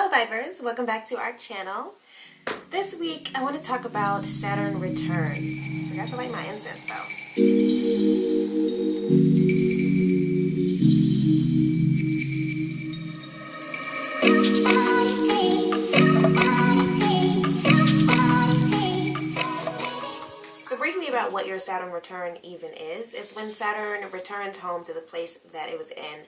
Hello Vibers, welcome back to our channel. This week I want to talk about Saturn Return. Forgot to light my incense though. So briefly about what your Saturn return even is. It's when Saturn returns home to the place that it was in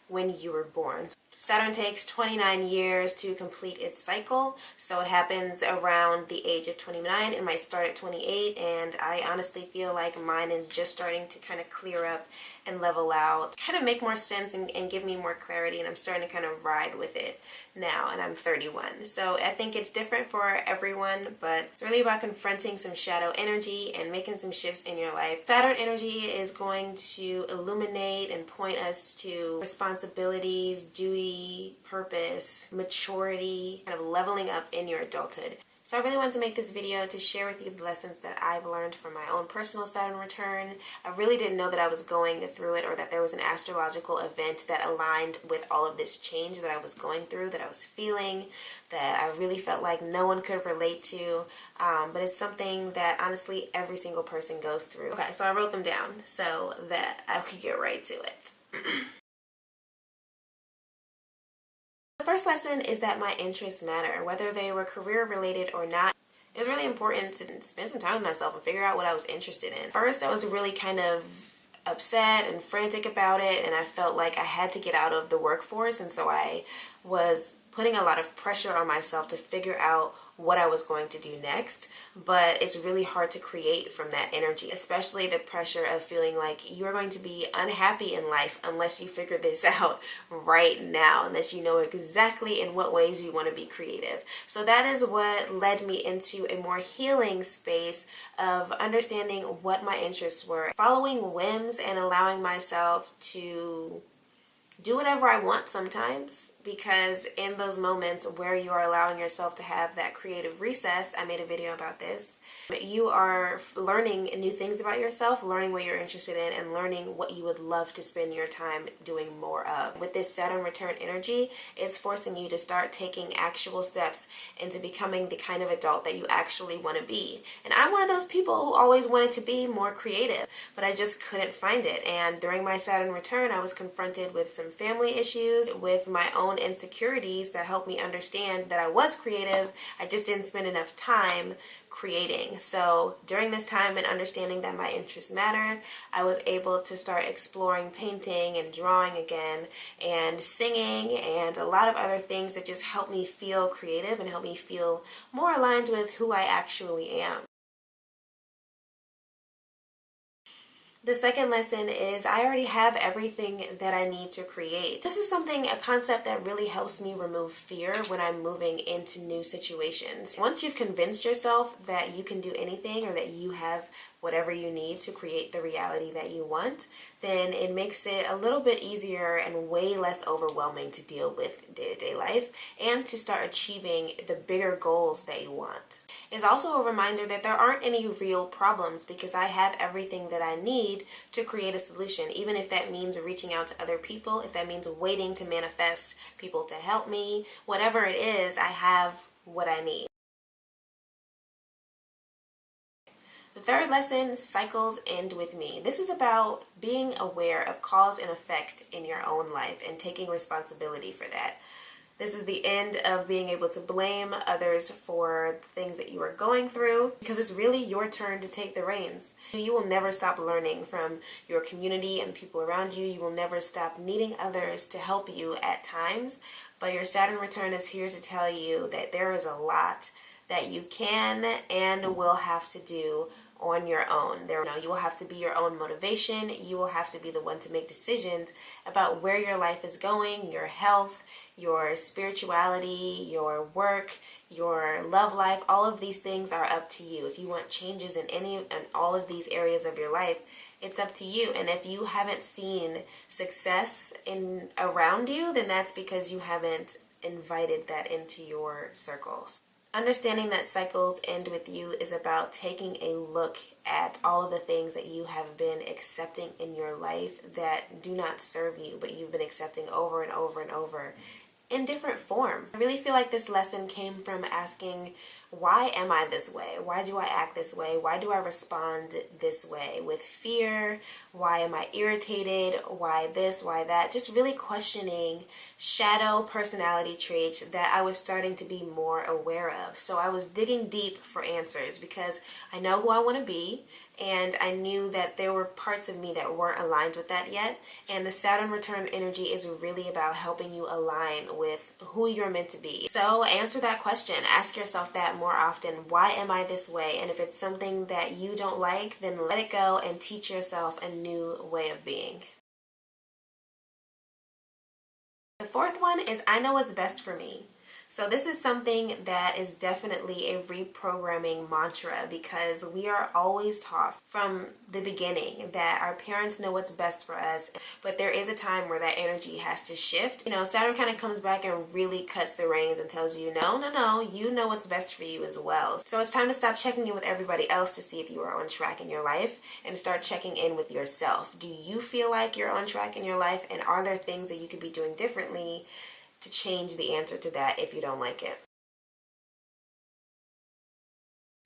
when you were born. Saturn takes 29 years to complete its cycle, so it happens around the age of 29. It might start at 28, and I honestly feel like mine is just starting to kind of clear up and level out, kind of make more sense and give me more clarity, and I'm starting to kind of ride with it now, and I'm 31. So I think it's different for everyone, but it's really about confronting some shadow energy and making some shifts in your life. Saturn energy is going to illuminate and point us to responsibilities, duty, purpose, maturity, kind of leveling up in your adulthood. So I really wanted to make this video to share with you the lessons that I've learned from my own personal Saturn return. I really didn't know that I was going through it, or that there was an astrological event that aligned with all of this change that I was going through, that I was feeling, that I really felt like no one could relate to. But it's something that honestly every single person goes through. Okay, so I wrote them down so that I could get right to it. The first lesson is that my interests matter, whether they were career related or not. It was really important to spend some time with myself and figure out what I was interested in. First, I was really kind of upset and frantic about it, and I felt like I had to get out of the workforce, and so I was putting a lot of pressure on myself to figure out what I was going to do next. But it's really hard to create from that energy, especially the pressure of feeling like you're going to be unhappy in life unless you figure this out right now, unless you know exactly in what ways you want to be creative. So that is what led me into a more healing space of understanding what my interests were, following whims and allowing myself to do whatever I want sometimes, because in those moments where you are allowing yourself to have that creative recess, I made a video about this, you are learning new things about yourself, learning what you're interested in, and learning what you would love to spend your time doing more of. With this Saturn return energy, it's forcing you to start taking actual steps into becoming the kind of adult that you actually want to be. And I'm one of those people who always wanted to be more creative, but I just couldn't find it. And during my Saturn return, I was confronted with some family issues, with my own insecurities that helped me understand that I was creative. I just didn't spend enough time creating. So during this time and understanding that my interests matter, I was able to start exploring painting and drawing again, and singing, and a lot of other things that just help me feel creative and help me feel more aligned with who I actually am. The second lesson is I already have everything that I need to create. This is a concept that really helps me remove fear when I'm moving into new situations. Once you've convinced yourself that you can do anything, or that you have whatever you need to create the reality that you want, then it makes it a little bit easier and way less overwhelming to deal with day-to-day life and to start achieving the bigger goals that you want. It's also a reminder that there aren't any real problems, because I have everything that I need to create a solution, even if that means reaching out to other people, if that means waiting to manifest people to help me, whatever it is, I have what I need. The third lesson, cycles end with me. This is about being aware of cause and effect in your own life and taking responsibility for that. This is the end of being able to blame others for things that you are going through, because it's really your turn to take the reins. You will never stop learning from your community and people around you. You will never stop needing others to help you at times. But your Saturn return is here to tell you that there is a lot that you can and will have to do on your own. You will have to be your own motivation. You will have to be the one to make decisions about where your life is going, your health, your spirituality, your work, your love life. All of these things are up to you. If you want changes in any and all of these areas of your life, it's up to you. And if you haven't seen success around you, then that's because you haven't invited that into your circles. Understanding that cycles end with you is about taking a look at all of the things that you have been accepting in your life that do not serve you, but you've been accepting over and over and over. in different form. I really feel like this lesson came from asking, why am I this way? Why do I act this way? Why do I respond this way? With fear? Why am I irritated? Why this? Why that? Just really questioning shadow personality traits that I was starting to be more aware of. So I was digging deep for answers because I know who I want to be, and I knew that there were parts of me that weren't aligned with that yet. And the Saturn return energy is really about helping you align with who you're meant to be. So answer that question. Ask yourself that more often. Why am I this way? And if it's something that you don't like, then let it go and teach yourself a new way of being. The fourth one is, I know what's best for me. So this is something that is definitely a reprogramming mantra, because we are always taught from the beginning that our parents know what's best for us, but there is a time where that energy has to shift. You know, Saturn kind of comes back and really cuts the reins and tells you, no, you know what's best for you as well. So it's time to stop checking in with everybody else to see if you are on track in your life and start checking in with yourself. Do you feel like you're on track in your life, and are there things that you could be doing differently to change the answer to that if you don't like it?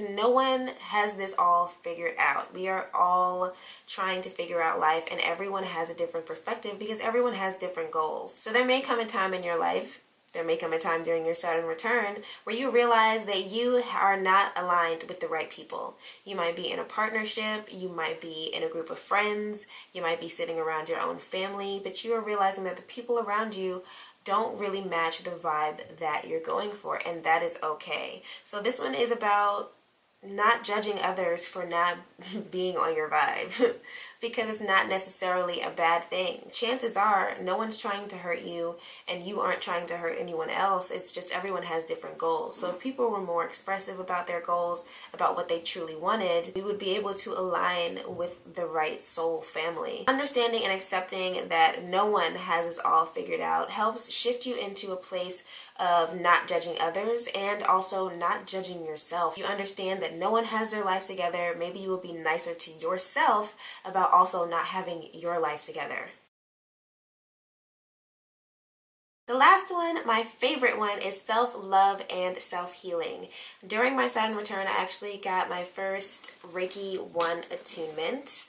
No one has this all figured out. We are all trying to figure out life, and everyone has a different perspective because everyone has different goals. So there may come a time in your life, there may come a time during your Saturn return where you realize that you are not aligned with the right people. You might be in a partnership, you might be in a group of friends, you might be sitting around your own family, but you are realizing that the people around you don't really match the vibe that you're going for, and that is okay. So this one is about not judging others for not being on your vibe because it's not necessarily a bad thing. Chances are no one's trying to hurt you and you aren't trying to hurt anyone else. It's just everyone has different goals. So if people were more expressive about their goals, about what they truly wanted, we would be able to align with the right soul family. Understanding and accepting that no one has this all figured out helps shift you into a place of not judging others and also not judging yourself. You understand that no one has their life together. Maybe you will be nicer to yourself about also not having your life together. The last one, my favorite one, is self-love and self-healing. During my Saturn return, I actually got my first Reiki 1 attunement.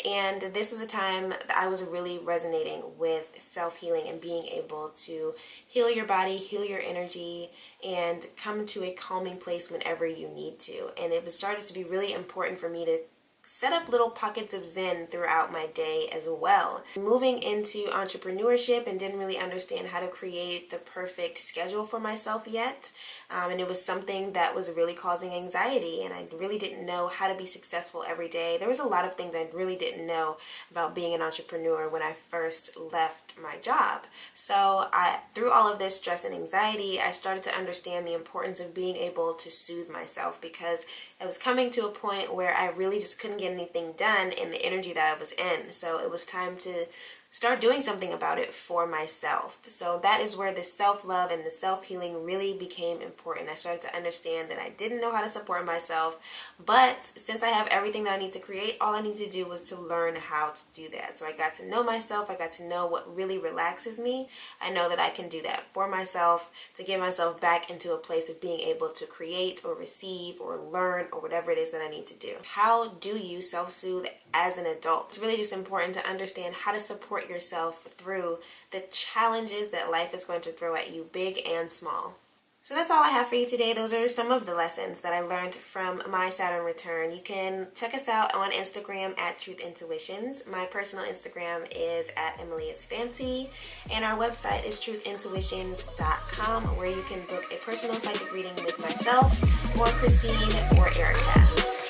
And this was a time that I was really resonating with self-healing and being able to heal your body, heal your energy, and come to a calming place whenever you need to. And it was started to be really important for me to set up little pockets of zen throughout my day as well. Moving into entrepreneurship and didn't really understand how to create the perfect schedule for myself yet. And it was something that was really causing anxiety, and I really didn't know how to be successful every day. There was a lot of things I really didn't know about being an entrepreneur when I first left my job. So through all of this stress and anxiety, I started to understand the importance of being able to soothe myself, because I was coming to a point where I really just couldn't get anything done in the energy that I was in. So it was time to start doing something about it for myself. So that is where the self-love and the self-healing really became important. I started to understand that I didn't know how to support myself, but since I have everything that I need to create, all I need to do was to learn how to do that. So I got to know myself, I got to know what really relaxes me. I know that I can do that for myself to get myself back into a place of being able to create or receive or learn or whatever it is that I need to do. How do you self-soothe as an adult? It's really just important to understand how to support yourself through the challenges that life is going to throw at you, big and small. So that's all I have for you today. Those are some of the lessons that I learned from my Saturn return. You can check us out on Instagram at Truth Intuitions. My personal Instagram is at EmilyIsFancy, and our website is truthintuitions.com, where you can book a personal psychic reading with myself or Christine or Erica.